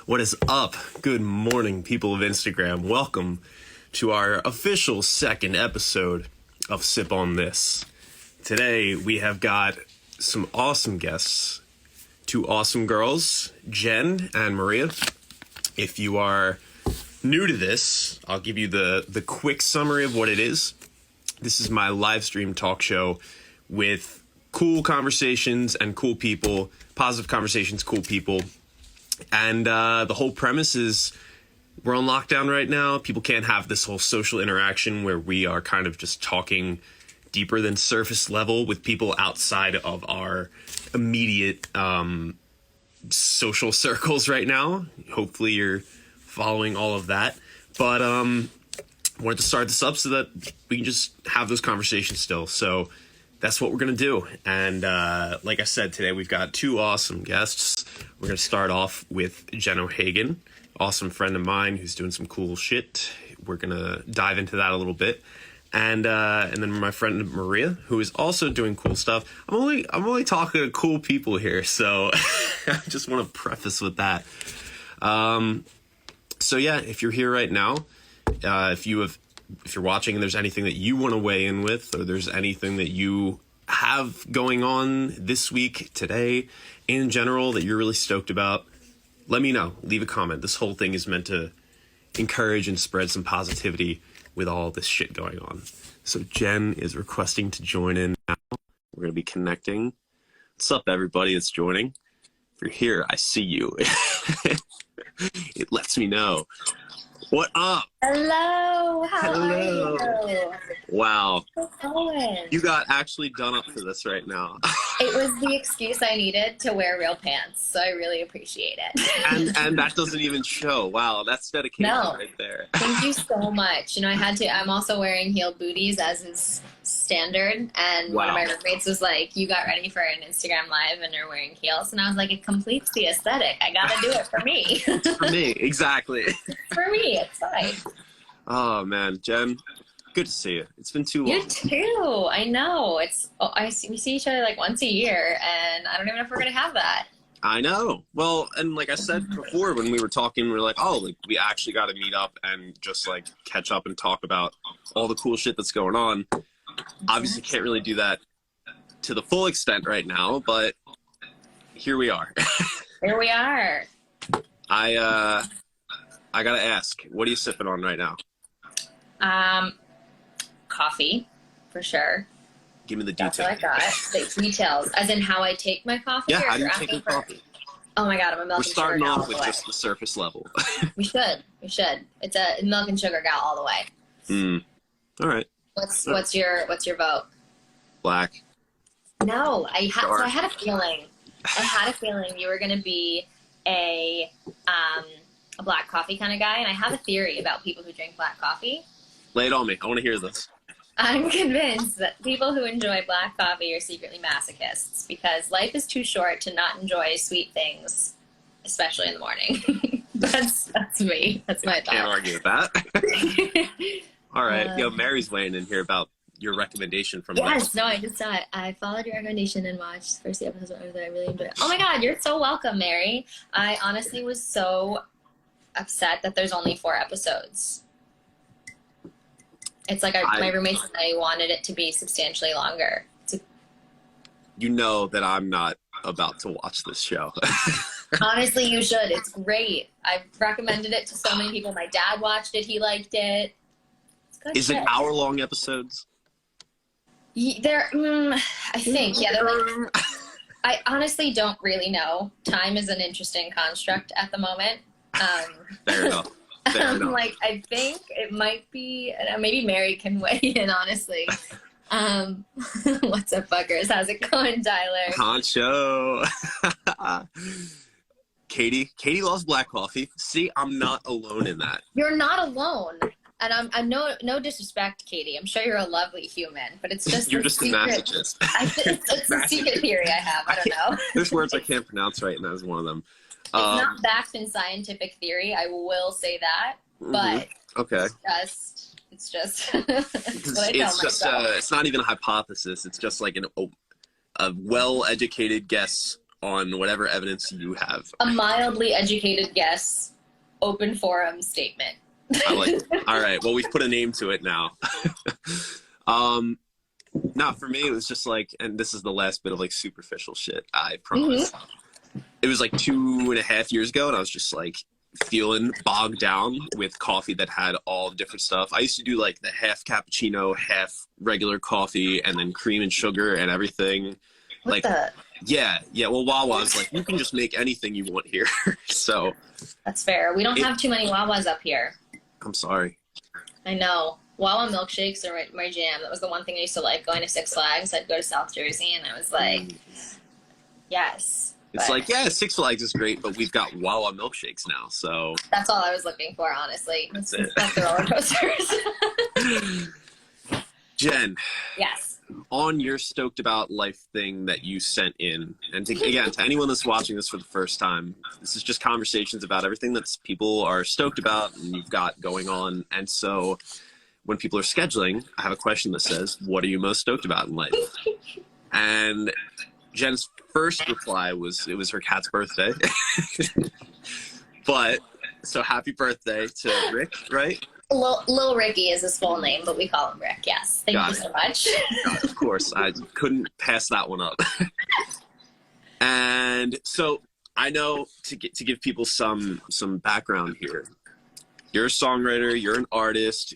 What is up? Good morning, people of Instagram. Welcome to our official second episode of Sip on This. Today, we have got some awesome guests. Two awesome girls, Jen and Maria. If you are new to this, I'll give you the quick summary of what it is. This is my live stream talk show with cool conversations and cool people, positive conversations, cool people. And the whole premise is we're on lockdown right now. People can't have this whole social interaction where we are kind of just talking deeper than surface level with people outside of our immediate social circles right now. Hopefully you're following all of that. But wanted to start this up so that we can just have those conversations still. So that's what we're going to do. And like I said, today we've got two awesome guests. We're going to start off with Jen O'Hagan, awesome friend of mine who's doing some cool shit. We're going to dive into that a little bit. And then my friend Maria, who is also doing cool stuff. I'm only talking to cool people here, so I just want to preface with that. So yeah, if you're here right now, if you're watching and there's anything that you want to weigh in with, or there's anything that you have going on this week, today, in general, that you're really stoked about, let me know. Leave a comment. This whole thing is meant to encourage and spread some positivity with all this shit going on. So Jen is requesting to join in now. We're going to be connecting. What's up, everybody that's joining? If you're here, I see you. It lets me know. What up? Hello, how are you? Wow. How's it going? You got actually done up for this right now. It was the excuse I needed to wear real pants, so I really appreciate it. and that doesn't even show. Wow, that's dedication right there. Thank you so much. You know, I'm also wearing heel booties as is standard, and one of my roommates was like, you got ready for an Instagram live and you're wearing heels, and I was like, it completes the aesthetic. I gotta do it for me. It's for me, exactly. For me, it's fine. Oh man, Jen, good to see you. It's been too long. You too. I know. We see each other like once a year, and I don't even know if we're gonna have that. I know. Well, and like I said before, when we were talking, we were like, oh, like we actually got to meet up and just like catch up and talk about all the cool shit that's going on. Obviously, can't really do that to the full extent right now, but here we are. Here we are. I gotta ask, what are you sipping on right now? Coffee, for sure. Give me the details. That's what I got. The details, as in how I take my coffee. Yeah, or how do you take your coffee? Oh my god, I'm a milk and sugar gal. We're starting off off with just the surface level. We should. It's a milk and sugar gal all the way. All right. What's your vote? Black. No, I had a feeling. I had a feeling you were gonna be a black coffee kind of guy, and I have a theory about people who drink black coffee. Lay it on me. I want to hear this. I'm convinced that people who enjoy black coffee are secretly masochists, because life is too short to not enjoy sweet things, especially in the morning. That's me. That's my thought. Can't argue with that. All right. Mary's weighing in here about your recommendation from Yes, no, I just saw it. I followed your recommendation and watched the first episode that I really enjoyed. Oh my god, you're so welcome, Mary. I honestly was so upset that there's only 4 episodes. It's like my roommates and I wanted it to be substantially longer. You know that I'm not about to watch this show. Honestly, you should. It's great. I've recommended it to so many people. My dad watched it. He liked it. It's good. Is it hour-long episodes? I think, yeah. I honestly don't really know. Time is an interesting construct at the moment. Fair enough. Like, I think it might be, maybe Mary can weigh in, honestly. What's up, fuckers? How's it going, Tyler? Honcho. Katie loves black coffee. See, I'm not alone in that. You're not alone. And I'm no disrespect, Katie. I'm sure you're a lovely human, but it's just you're just a masochist. It's a secret theory I have. I don't know. There's words I can't pronounce right, and that is one of them. It's not backed in scientific theory. I will say that, but okay. It's just what I tell myself. It's not even a hypothesis. It's just like a well-educated guess on whatever evidence you have. A mildly educated guess, open forum statement. I like it. All right. Well, we've put a name to it now. No, for me, it was just like, and this is the last bit of like superficial shit, I promise. It was like 2.5 years ago, and I was just like feeling bogged down with coffee that had all different stuff. I used to do like the half cappuccino, half regular coffee, and then cream and sugar and everything. What the? Yeah. Well, Wawa was like, you can just make anything you want here. So that's fair. We don't have too many Wawas up here. I'm sorry. I know. Wawa milkshakes are my jam. That was the one thing I used to like going to Six Flags. I'd go to South Jersey, and I was like, yes. It's like, yeah, Six Flags is great, but we've got Wawa milkshakes now, so. That's all I was looking for, honestly. That's it. That's the roller coasters. Jen. Yes. On your stoked about life thing that you sent in, and to anyone that's watching this for the first time, this is just conversations about everything that people are stoked about and you've got going on. And so when people are scheduling, I have a question that says, what are you most stoked about in life? And Jen's first reply was, it was her cat's birthday. But, so happy birthday to Rick, right? Lil Ricky is his full name, but we call him Rick, yes. Thank you so much. Of course, I couldn't pass that one up. And so I know to give people some background here, you're a songwriter, you're an artist.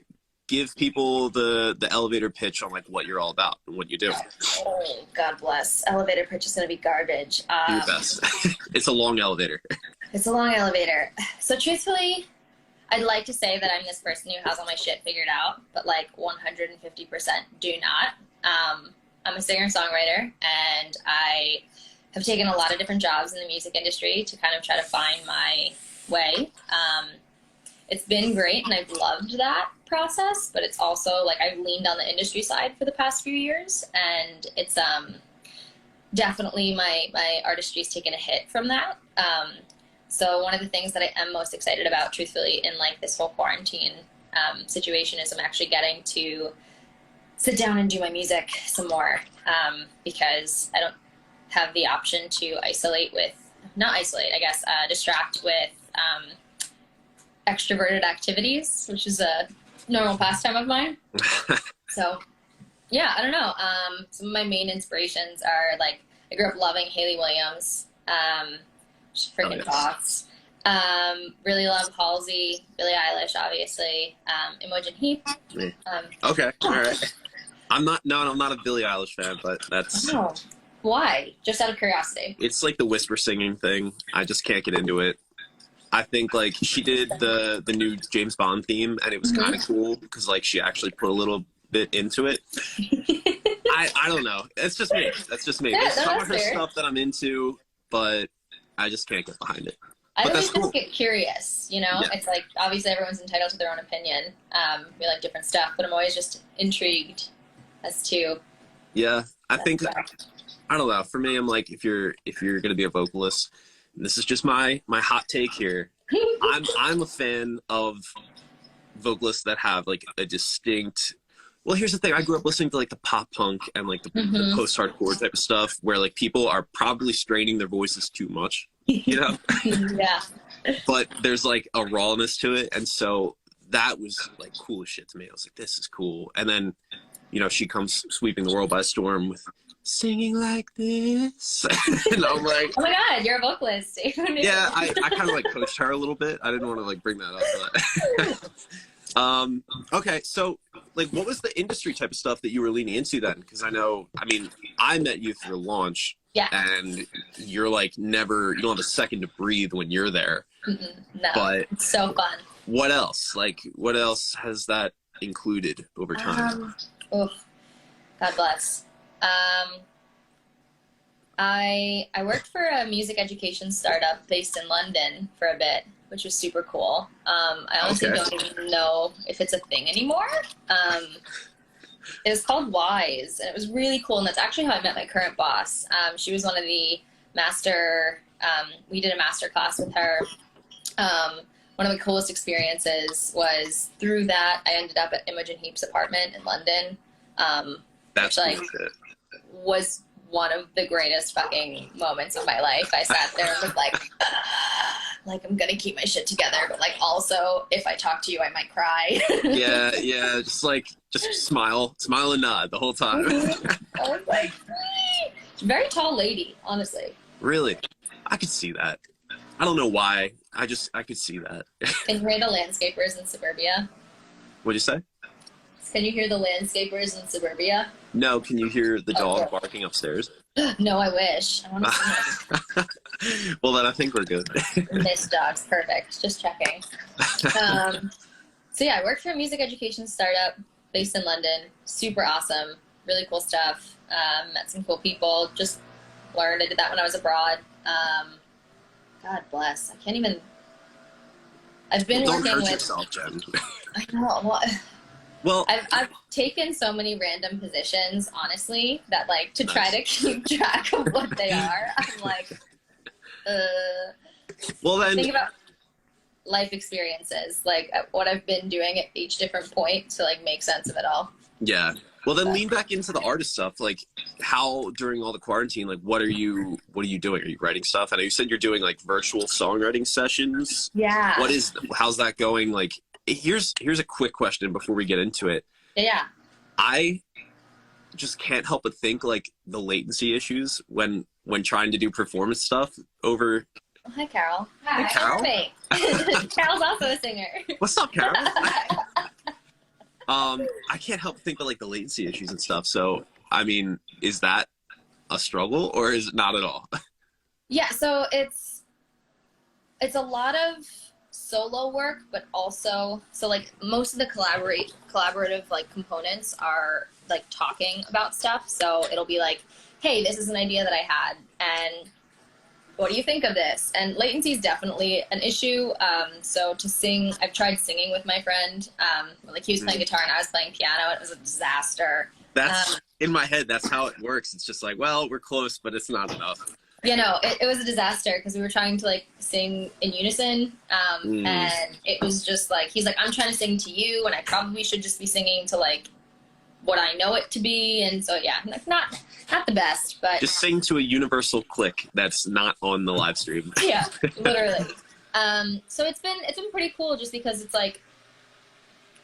Give people the elevator pitch on like what you're all about and what you do. Oh, God bless. Elevator pitch is going to be garbage. Do your best. It's a long elevator. It's a long elevator. So truthfully, I'd like to say that I'm this person who has all my shit figured out, but like 150% do not. I'm a singer-songwriter, and I have taken a lot of different jobs in the music industry to kind of try to find my way. It's been great, and I've loved that process, but it's also like I've leaned on the industry side for the past few years, and it's definitely my artistry's taken a hit from that. So one of the things that I am most excited about, truthfully, in like this whole quarantine situation is I'm actually getting to sit down and do my music some more, because I don't have the option to distract with extroverted activities, which is a normal pastime of mine. So yeah, I don't know. Some of my main inspirations are like, I grew up loving Hayley Williams. She's freaking boss. Really love Halsey, Billie Eilish, obviously. Imogen Heap. Okay, all right. I'm not a Billie Eilish fan, but that's. Oh, why? Just out of curiosity. It's like the whisper singing thing. I just can't get into it. I think like she did the new James Bond theme, and it was kind of cool because like she actually put a little bit into it. I don't know. It's just me. That's just me. There's some of her stuff that I'm into, but I just can't get behind it. I always just get curious, you know? Yeah. It's like, obviously everyone's entitled to their own opinion. We like different stuff, but I'm always just intrigued as to... Yeah, I think, I don't know, for me, I'm like, if you're going to be a vocalist, and this is just my hot take here, I'm a fan of vocalists that have like a distinct... Well, here's the thing. I grew up listening to like the pop punk and like the post-hardcore type of stuff where like people are probably straining their voices too much, you know? Yeah. But there's like a rawness to it. And so that was like cool as shit to me. I was like, this is cool. And then, you know, she comes sweeping the world by storm with singing like this. And I'm like, oh my God, you're a vocalist. Yeah, I kind of like coached her a little bit. I didn't want to like bring that up, but okay, so like what was the industry type of stuff that you were leaning into then? Because I mean I met you through Launch, and you're like you don't have a second to breathe when you're there. No, but it's so fun. What else has that included over time? God bless. I worked for a music education startup based in London for a bit, which was super cool. I honestly don't even know if it's a thing anymore. It was called Wise, and it was really cool, and that's actually how I met my current boss. She was one of the we did a master class with her. One of the coolest experiences was through that, I ended up at Imogen Heap's apartment in London. That's which, like, was one of the greatest fucking moments of my life. I sat there and was like I'm gonna keep my shit together, but like also if I talk to you I might cry. yeah, just smile and nod the whole time. I was like, very tall lady, honestly. Really? I could see that. I don't know why. I could see that. Can you hear the landscapers in suburbia? What'd you say? Can you hear the landscapers in suburbia? No, can you hear the dog barking upstairs? No, I wish. I want to see him. Well, then I think we're good. This dog's perfect. Just checking. So yeah, I worked for a music education startup based in London. Super awesome. Really cool stuff. Met some cool people. Just learned. I did that when I was abroad. God bless. I can't even. I've been Don't working hurt with. yourself, Jen. I know. Well, I've taken so many random positions, honestly, that like to try to keep track of what they are. I'm like, well then. think about life experiences, like what I've been doing at each different point to like make sense of it all. Yeah. Well, then lean back into the artist stuff. Like, how during all the quarantine, like, what are you doing? Are you writing stuff? I know you said you're doing like virtual songwriting sessions. Yeah. How's that going? Like, here's a quick question before we get into it. Yeah. I just can't help but think like the latency issues when trying to do performance stuff over. Oh, hi, Carol. Hi, Carol. Carol's also a singer. What's up, Carol? I can't help but think of like the latency issues and stuff. So, I mean, is that a struggle or is it not at all? Yeah, so it's a lot of solo work, but also like most of the collaborative like components are like talking about stuff. So it'll be like, hey, this is an idea that I had, and what do you think of this? And latency is definitely an issue. So to sing, I've tried singing with my friend. Like he was playing guitar and I was playing piano. It was a disaster. That's in my head. That's how it works. It's just like, well, we're close, but it's not enough. You know, it was a disaster because we were trying to like sing in unison. And it was just like, he's like, I'm trying to sing to you and I probably should just be singing to like what I know it to be. And so, yeah, like not the best, but just sing to a universal click that's not on the live stream. Yeah, literally. So it's been pretty cool just because it's like,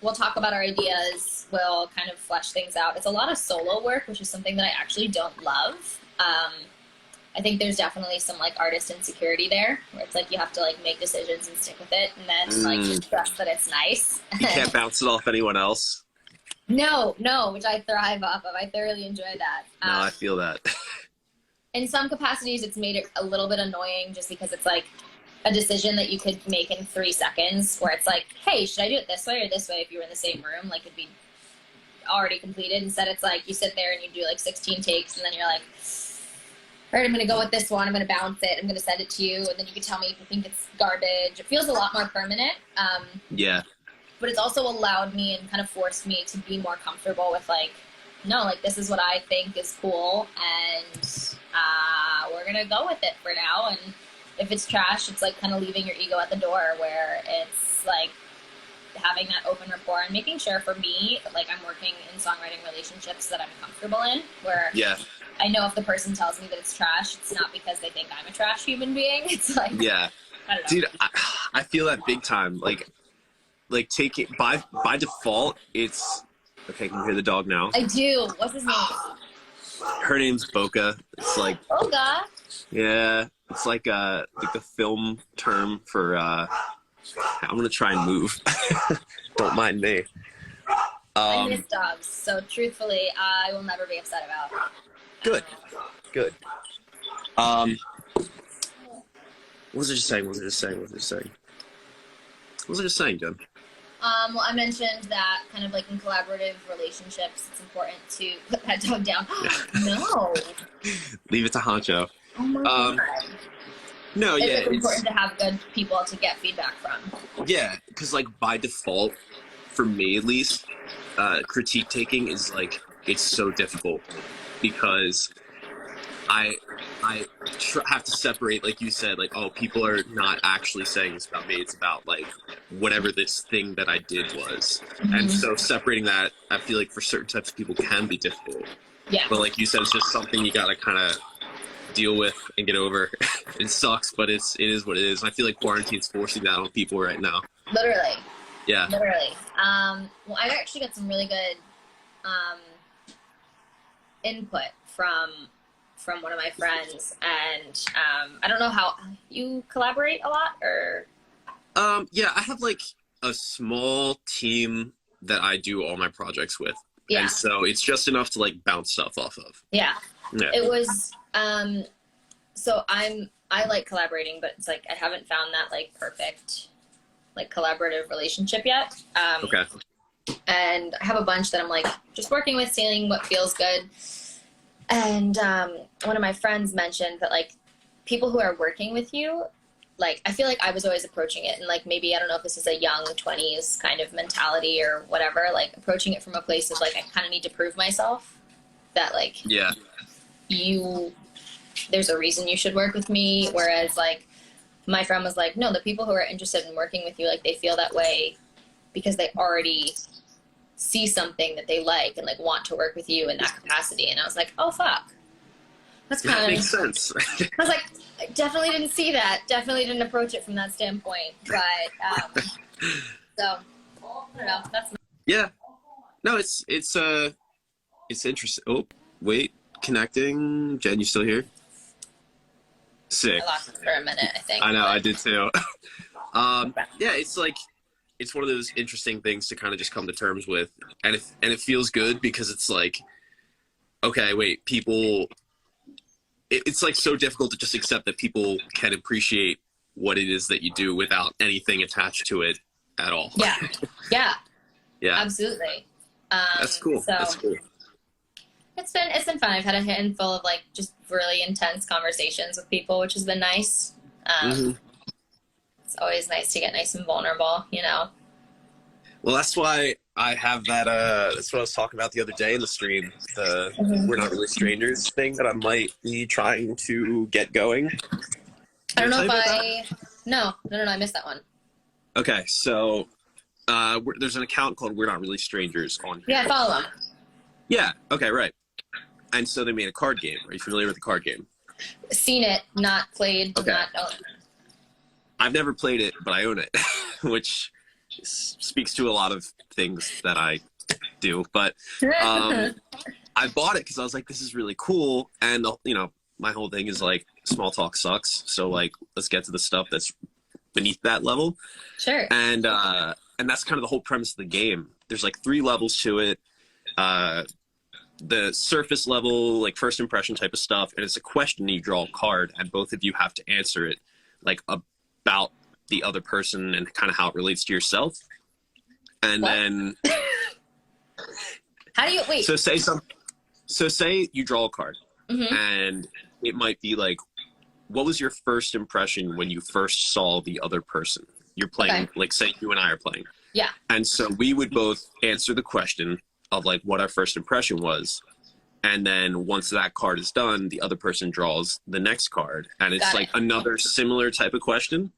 we'll talk about our ideas, we'll kind of flesh things out. It's a lot of solo work, which is something that I actually don't love. I think there's definitely some like artist insecurity there where it's like you have to like make decisions and stick with it and then like trust that it's nice. You can't bounce it off anyone else. No, which I thrive off of. I thoroughly enjoy that. No, I feel that. In some capacities, it's made it a little bit annoying just because it's like a decision that you could make in 3 seconds where it's like, hey, should I do it this way or this way if you were in the same room? Like it'd be already completed. Instead, it's like you sit there and you do like 16 takes and then you're like, all right, I'm going to go with this one. I'm going to bounce it. I'm going to send it to you. And then you can tell me if you think it's garbage. It feels a lot more permanent. Yeah. But it's also allowed me and kind of forced me to be more comfortable with like, no, like this is what I think is cool and we're going to go with it for now. And if it's trash, it's like kind of leaving your ego at the door where it's like having that open rapport and making sure for me, like I'm working in songwriting relationships that I'm comfortable in where I know if the person tells me that it's trash, it's not because they think I'm a trash human being. It's like, yeah, I don't know. Dude, I feel that big time. Like take it by default. It's okay. Can you hear the dog now? I do. What's his name? Her name's Boca. It's like Boca. Yeah, it's like the film term for. I'm gonna try and move. Don't mind me. I miss dogs, so truthfully, I will never be upset about it. Good. What was I just saying, Jen? Well, I mentioned that kind of like in collaborative relationships, it's important to put that dog down. No. Leave it to Honcho. Oh my God. No, It's important to have good people to get feedback from. Yeah, because like by default, for me at least, critique taking is like, it's so difficult because I have to separate, like you said, like, oh, people are not actually saying this about me. It's about like whatever this thing that I did was. And so separating that, I feel like for certain types of people can be difficult. Yeah. But like you said, it's just something you gotta kind of deal with and get over. It sucks, but it is what it is. I feel like quarantine's forcing that on people right now. Literally. Yeah. Literally. Well, I actually got some really good input from one of my friends, and I don't know how you collaborate a lot, or Yeah, I have like a small team that I do all my projects with. Yeah. And so it's just enough to like bounce stuff off of. Yeah. Yeah. It was so I like collaborating, but it's like I haven't found that like perfect like collaborative relationship yet. Okay. And I have a bunch that I'm like just working with, seeing what feels good. And one of my friends mentioned that like people who are working with you, like I feel like I was always approaching it, and like maybe I don't know if this is a young 20s kind of mentality or whatever, like approaching it from a place of like I kind of need to prove myself that like Yeah. there's a reason you should work with me, whereas like my friend was like, no, the people who are interested in working with you, like they feel that way because they already see something that they like and like want to work with you in that capacity. And I was like, oh fuck, that's kind That of makes sense. I was like, I definitely didn't see that, definitely didn't approach it from that standpoint, but so I don't know, that's Yeah. No, it's interesting. Oh, wait, connecting. Jen, you still here? Sick. I lost it for a minute, I think. I know, I did too. Yeah, it's like it's one of those interesting things to kind of just come to terms with, and it feels good because it's like, okay, wait, people. It's like so difficult to just accept that people can appreciate what it is that you do without anything attached to it at all. Yeah, yeah, Yeah, absolutely. that's cool. So That's cool. it's been fun. I've had a handful of like just really intense conversations with people, which has been nice. It's always nice to get nice and vulnerable, you know. Well, that's why I have that. That's what I was talking about the other day in the stream. The We're Not Really Strangers thing that I might be trying to get going. I don't know if I. No, I missed that one. Okay, so there's an account called We're Not Really Strangers on here. Yeah, I follow them. Yeah. Okay. Right. And so they made a card game. Are you familiar with the card game? Seen it, not played, Okay. not owned. I've never played it, but I own it, which speaks to a lot of things that I do. But I bought it because I was like, this is really cool. And, you know, my whole thing is like, small talk sucks. So, like, let's get to the stuff that's beneath that level. Sure. And that's kind of the whole premise of the game. There's like 3 levels to it. The surface level, like first impression type of stuff. And it's a question, you draw a card, and both of you have to answer it, like, about the other person and kind of how it relates to yourself. And What? then How do you wait? so say you draw a card, and it might be like, what was your first impression when you first saw the other person? You're playing, Okay. like say you and I are playing. Yeah. And so we would both answer the question of like what our first impression was. And then once that card is done, the other person draws the next card. And it's Got like it. another similar type of question.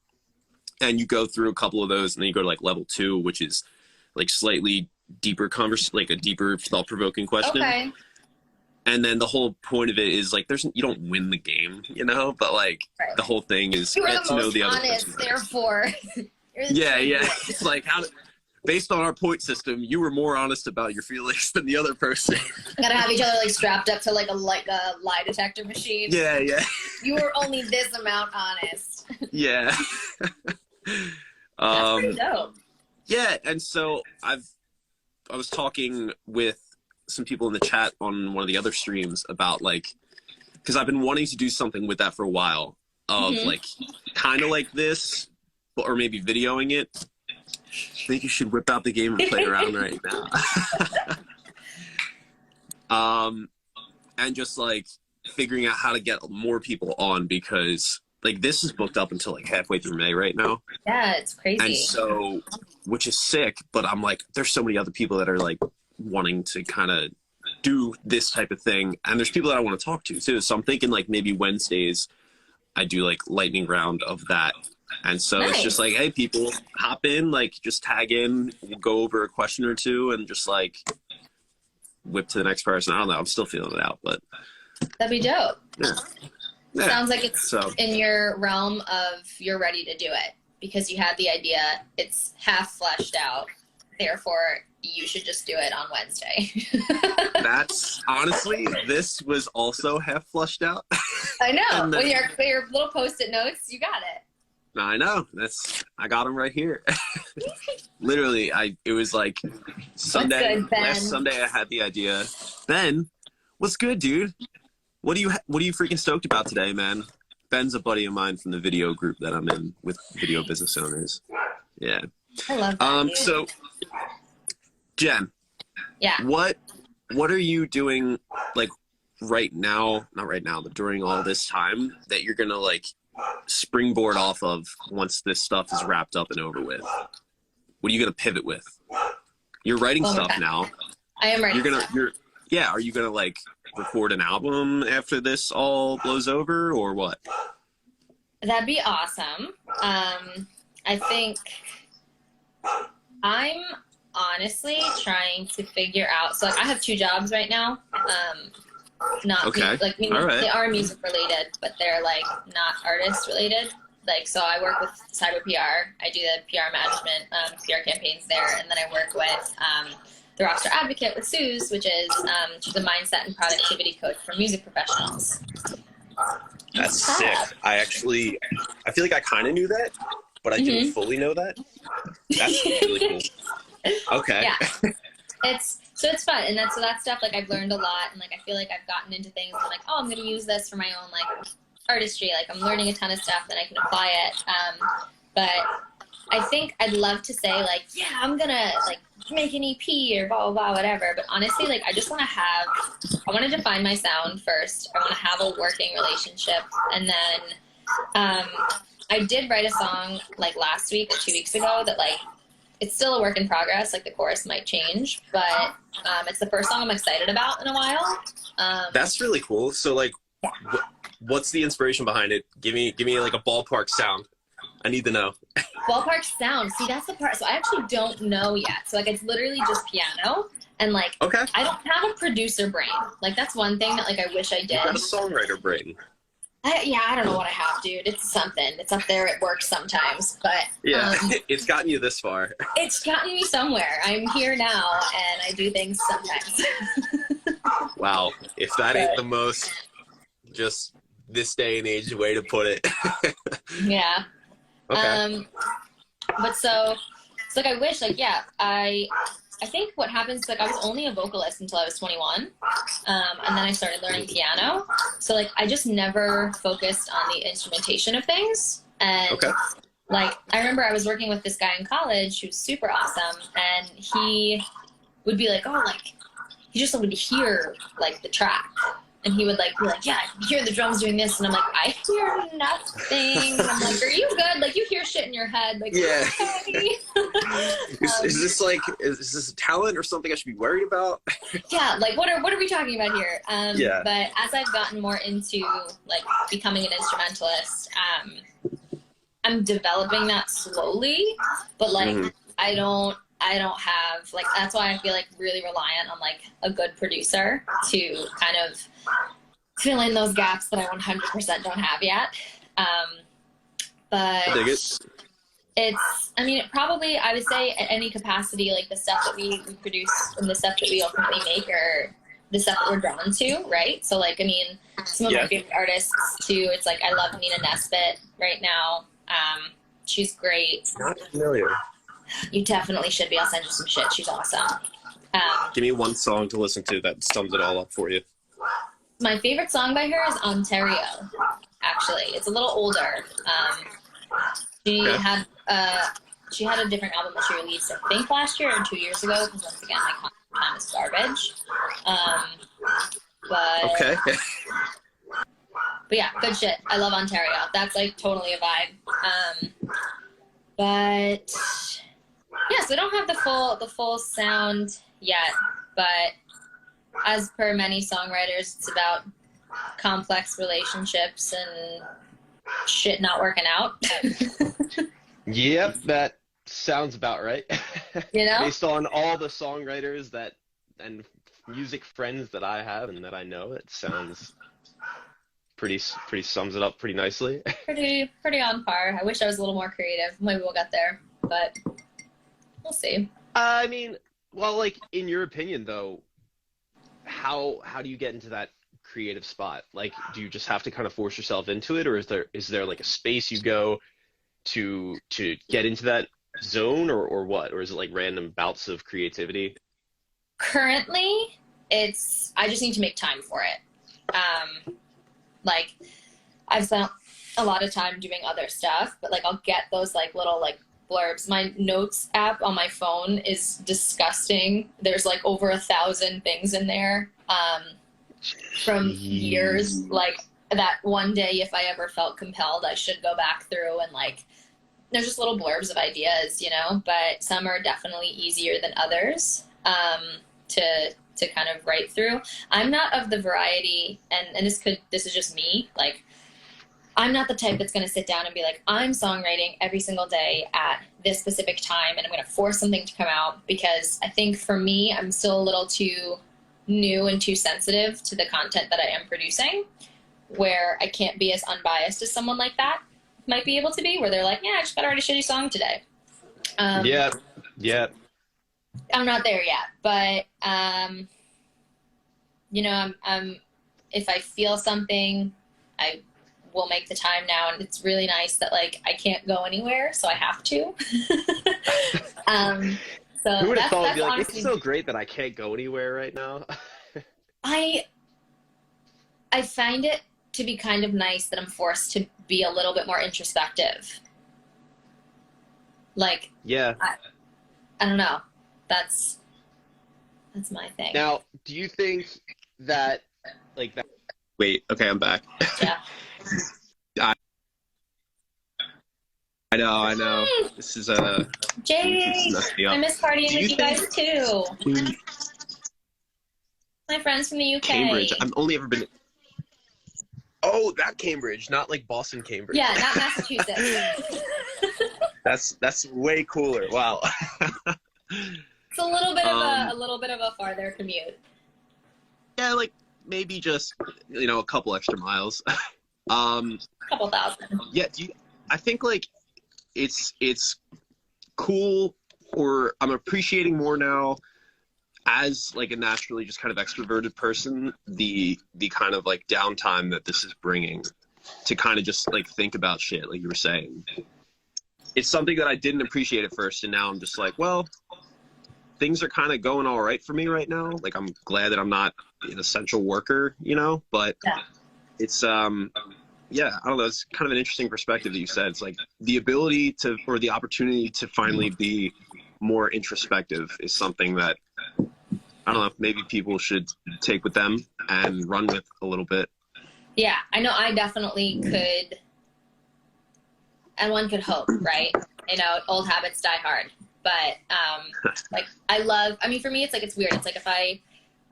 And you go through a couple of those, and then you go to like level 2, which is like slightly deeper like a deeper thought-provoking question. Okay. And then the whole point of it is like you don't win the game, you know, but like Right. the whole thing is You were get the to know most the other honest, person better. therefore. You're the Yeah, true yeah. one. It's like based on our point system, you were more honest about your feelings than the other person. Gotta have each other like strapped up to like a lie detector machine. Yeah, yeah, You were only this amount honest. yeah. That's pretty dope. Yeah, and so I was talking with some people in the chat on one of the other streams about like, because I've been wanting to do something with that for a while, of like kind of like this, or maybe videoing it. I think you should whip out the game and play around right now. And just like figuring out how to get more people on, because like this is booked up until like halfway through May right now. Yeah, it's crazy. And so, which is sick, but I'm like, there's so many other people that are like wanting to kind of do this type of thing. And there's people that I want to talk to too. So I'm thinking like maybe Wednesdays I do like lightning round of that. And so It's just like, hey, people hop in, like just tag in, we'll go over a question or two and just like whip to the next person. I don't know. I'm still feeling it out, but That'd be dope. yeah. Yeah. Sounds like it's So in your realm of you're ready to do it because you had the idea. It's half fleshed out. Therefore, you should just do it on Wednesday. that's honestly, this was also half flushed out. I know. And then- With your little Post-it notes, you got it. I know. I got them right here. Literally, it was like Sunday. Good, Ben? Last Sunday, I had the idea. Ben, what's good, dude? What are you freaking stoked about today, man? Ben's a buddy of mine from the video group that I'm in with video business owners. Yeah. I love that. Dude. So, Jen, Yeah. what are you doing like right now? Not right now, but during all this time that you're gonna like springboard off of once this stuff is wrapped up and over with? What are you gonna pivot with? You're writing stuff now. I am writing. Are you gonna like record an album after this all blows over, or what? That'd be awesome. I think I'm honestly trying to figure out. So like, I have 2 jobs right now. Not Okay. All right. They are music related, but they're like not artist related. Like, so I work with Cyber PR. I do the PR management, PR campaigns there, and then I work with the Rockstar Advocate with Suze, which is she's a mindset and productivity coach for music professionals. That's sick. I feel like I kind of knew that, but I didn't fully know that. That's really cool. Okay. Yeah. It's fun, and that's stuff like I've learned a lot, and like I feel like I've gotten into things. I'm like, oh, I'm gonna use this for my own like artistry. Like I'm learning a ton of stuff, and I can apply it. But I think I'd love to say like, yeah, I'm gonna like make an EP or blah blah blah whatever. But honestly, like I just want to define my sound first. I want to have a working relationship, and then I did write a song like last week or 2 weeks ago that like. It's still a work in progress. Like the chorus might change, but it's the first song I'm excited about in a while. That's really cool. So like, what's the inspiration behind it? Give me like a ballpark sound. I need to know. Ballpark sound. See, that's the part. So I actually don't know yet. So like, it's literally just piano, and like, okay. I don't have a producer brain. Like that's one thing that like I wish I did. You got a songwriter brain. I don't know what I have, dude. It's something. It's up there at work sometimes, but yeah, it's gotten you this far. It's gotten me somewhere. I'm here now, and I do things sometimes. Wow, if that ain't the most just this day and age way to put it. Yeah. Okay. But so like I wish, like yeah, I think what happens, like I was only a vocalist until I was 21, and then I started learning piano. So like I just never focused on the instrumentation of things. And like I remember I was working with this guy in college who's super awesome, and he would be like, oh, like he just wanted to hear like the track. And he would like be like, yeah, I hear the drums doing this, and I'm like, I hear nothing. And I'm like, are you good? Like you hear shit in your head, like yeah. Okay. Is this like is this a talent or something I should be worried about? Yeah, like what are we talking about here? Yeah. But as I've gotten more into like becoming an instrumentalist, I'm developing that slowly, but like I don't have like, that's why I feel like really reliant on like a good producer to kind of fill in those gaps that I 100% don't have yet. But I dig it. I would say at any capacity, like the stuff that we produce and the stuff that we ultimately make are the stuff that we're drawn to, right? So like, I mean, some of my favorite artists too, it's like, I love Nina Nesbitt right now. She's great. Not familiar. You definitely should be. I'll send you some shit. She's awesome. Give me one song to listen to that sums it all up for you. My favorite song by her is Ontario, actually. It's a little older. She had a different album that she released, I think, last year or 2 years ago, because once again, my time is garbage. But yeah, good shit. I love Ontario. That's like totally a vibe. But yeah, so I don't have the full sound yet, but as per many songwriters, it's about complex relationships and shit not working out. Yep, that sounds about right. You know? Based on all the songwriters that and music friends that I have and that I know, it sounds pretty sums it up pretty nicely. Pretty on par. I wish I was a little more creative. Maybe we'll get there, but we'll see. I mean, well, like in your opinion though, how do you get into that creative spot? Like, do you just have to kind of force yourself into it, or is there like a space you go to get into that zone, or what? Or is it like random bouts of creativity? Currently, I just need to make time for it. Like I've spent a lot of time doing other stuff, but like I'll get those like little like blurbs. My notes app on my phone is disgusting. There's like over 1,000 things in there from years. Like that one day, if I ever felt compelled, I should go back through and like there's just little blurbs of ideas, but some are definitely easier than others to kind of write through. I'm not of the variety, and this is just me, like I'm not the type that's going to sit down and be like, I'm songwriting every single day at this specific time, and I'm going to force something to come out, because I think for me, I'm still a little too new and too sensitive to the content that I am producing, where I can't be as unbiased as someone like that might be able to be, where they're like, yeah, I just got to write a shitty song today. Yeah. I'm not there yet, but, I'm if I feel something, I will make the time now, and it's really nice that like I can't go anywhere, so I have to. So Who would have thought? Be like, honestly, it's so great that I can't go anywhere right now. I find it to be kind of nice that I'm forced to be a little bit more introspective. Like, Yeah. I don't know. That's my thing. Now, do you think that like that? Wait, okay, I'm back. Yeah. I know. This is Jay, messed me up. I miss partying Do you with you guys too. My friends from the UK. Cambridge. I've only ever been. Oh, that Cambridge, not like Boston, Cambridge. Yeah, not Massachusetts. That's way cooler. Wow. It's a little bit of a farther commute. Yeah, like maybe just a couple extra miles. A couple thousand. Yeah, I think like it's cool, or I'm appreciating more now as like a naturally just kind of extroverted person, the kind of like downtime that this is bringing to kind of just like think about shit, like you were saying. It's something that I didn't appreciate at first, and now I'm just like, well, things are kind of going all right for me right now. Like I'm glad that I'm not an essential worker, but Yeah. it's yeah, I don't know. It's kind of an interesting perspective that you said. It's like the ability to, or the opportunity to finally be more introspective is something that, I don't know, maybe people should take with them and run with a little bit. Yeah, I know I definitely could, and one could hope, right? Old habits die hard. But, like, for me, it's like, it's weird. It's like if I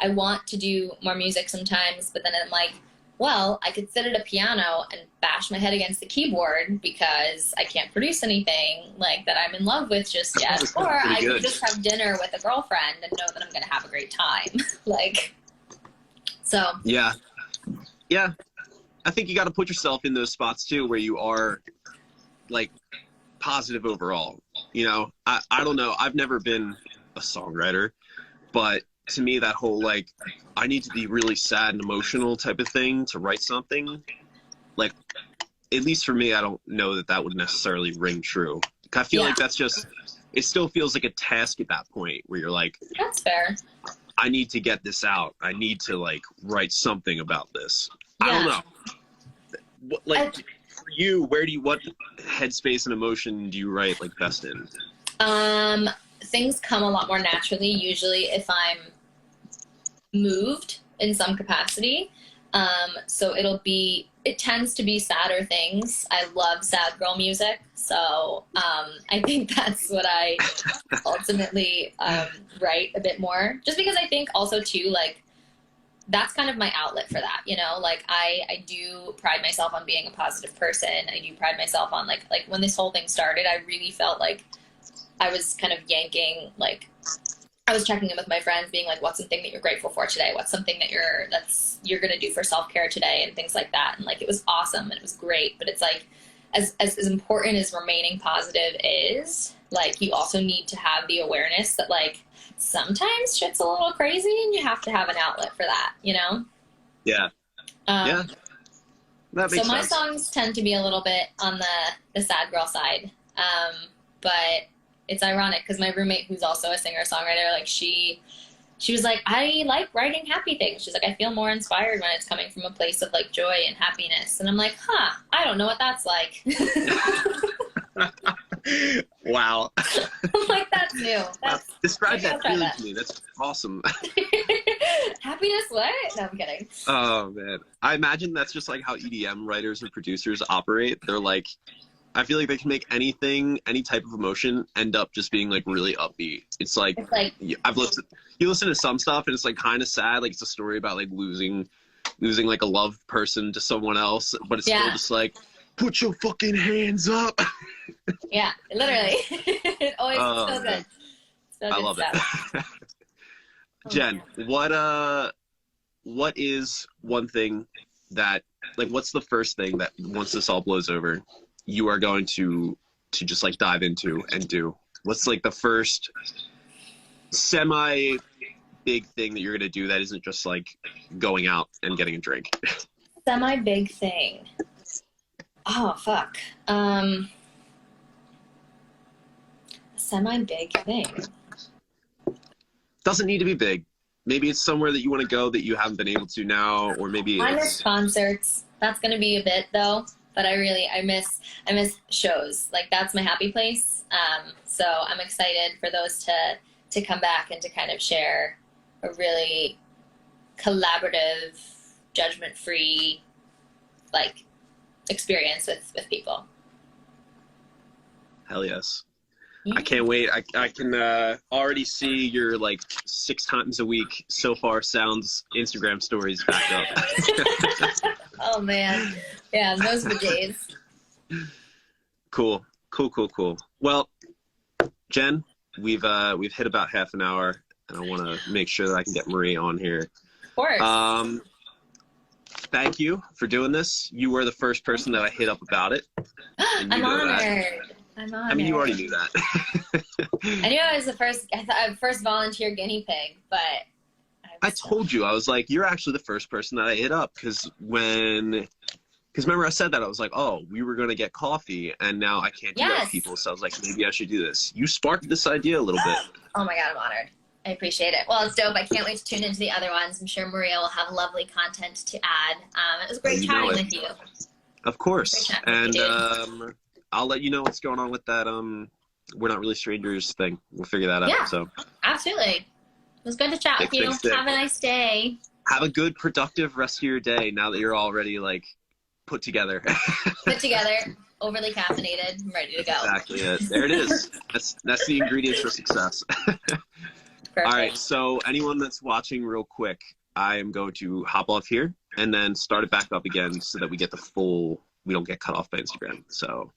want to do more music sometimes, but then I'm like, well, I could sit at a piano and bash my head against the keyboard because I can't produce anything like that I'm in love with just yet. Or I could just have dinner with a girlfriend and know that I'm going to have a great time. So. Yeah. I think you got to put yourself in those spots too, where you are like positive overall. I don't know. I've never been a songwriter, but to me, that whole like, I need to be really sad and emotional type of thing to write something, like, at least for me, I don't know that would necessarily ring true. I feel like that's just, it still feels like a task at that point where you're like, That's fair. I need to get this out. I need to like write something about this. Yeah. I don't know. For you, what headspace and emotion do you write like best in? Things come a lot more naturally, usually if I'm moved in some capacity. So it tends to be sadder things. I love sad girl music. So, I think that's what I ultimately, write a bit more, just because I think also too, like, that's kind of my outlet for that, like I do pride myself on being a positive person. I do pride myself on like when this whole thing started, I really felt like I was kind of yanking like I was checking in with my friends, being like, what's something that you're grateful for today? What's something that you're going to do for self-care today, and things like that. And like, it was awesome and it was great. But it's like, as important as remaining positive is, like, you also need to have the awareness that like sometimes shit's a little crazy and you have to have an outlet for that, you know? Yeah. Yeah. That makes so my sense. songs tend to be a little bit on the sad girl side. But it's ironic because my roommate, who's also a singer-songwriter, like she was like, I like writing happy things. She's like, I feel more inspired when it's coming from a place of like joy and happiness. And I'm like, I don't know what that's like. Wow. I'm like, that's new. Describe that feeling to me. That's awesome. Happiness what? No, I'm kidding. Oh man, I imagine that's just like how EDM writers and producers operate. They're like, I feel like they can make anything, any type of emotion, end up just being like really upbeat. It's like you listen to some stuff and it's like kind of sad, like it's a story about like losing like a loved person to someone else, but it's still just like, put your fucking hands up. Yeah, literally. It always so good. So I love stuff. it. Jen, what is one thing that, like, what's the first thing that once this all blows over, you are going to just like dive into and do? What's like the first semi big thing that you're going to do that isn't just like going out and getting a drink? Semi big thing. Oh, fuck. Semi big thing. Doesn't need to be big. Maybe it's somewhere that you want to go that you haven't been able to now, or maybe I miss concerts. That's gonna be a bit though, but I miss shows. Like, that's my happy place. So I'm excited for those to come back and to kind of share a really collaborative, judgment-free, like, experience with people. Hell yes. I can't wait. I can already see your like 6 times a week so far sounds Instagram stories back up. Oh man, yeah, those were the days. Cool. Well, Jen, we've hit about half an hour, and I want to make sure that I can get Marie on here. Of course. Thank you for doing this. You were the first person that I hit up about it. I'm honored. I'm honored. I mean, you already knew that. I knew I was the first volunteer guinea pig, but I told you, I was like, you're actually the first person that I hit up, because remember I said that, I was like, oh, we were going to get coffee, and now I can't do that with people, so I was like, maybe I should do this. You sparked this idea a little bit. Oh my God, I'm honored. I appreciate it. Well, it's dope. I can't wait to tune into the other ones. I'm sure Maria will have lovely content to add. It was great chatting with you. Of course. And you, I'll let you know what's going on with that We're Not Really Strangers thing. We'll figure that out. Yeah, so absolutely. It was good to chat with you. Have a nice day. Have a good, productive rest of your day now that you're already, like, put together. Put together, overly caffeinated, I'm ready to go. Exactly it. There it is. That's the ingredients for success. All right, so anyone that's watching, real quick, I am going to hop off here and then start it back up again so that we get we don't get cut off by Instagram. So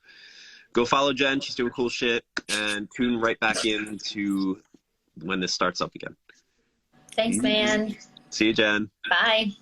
go follow Jen. She's doing cool shit. And tune right back in to when this starts up again. Thanks, man. See you, Jen. Bye.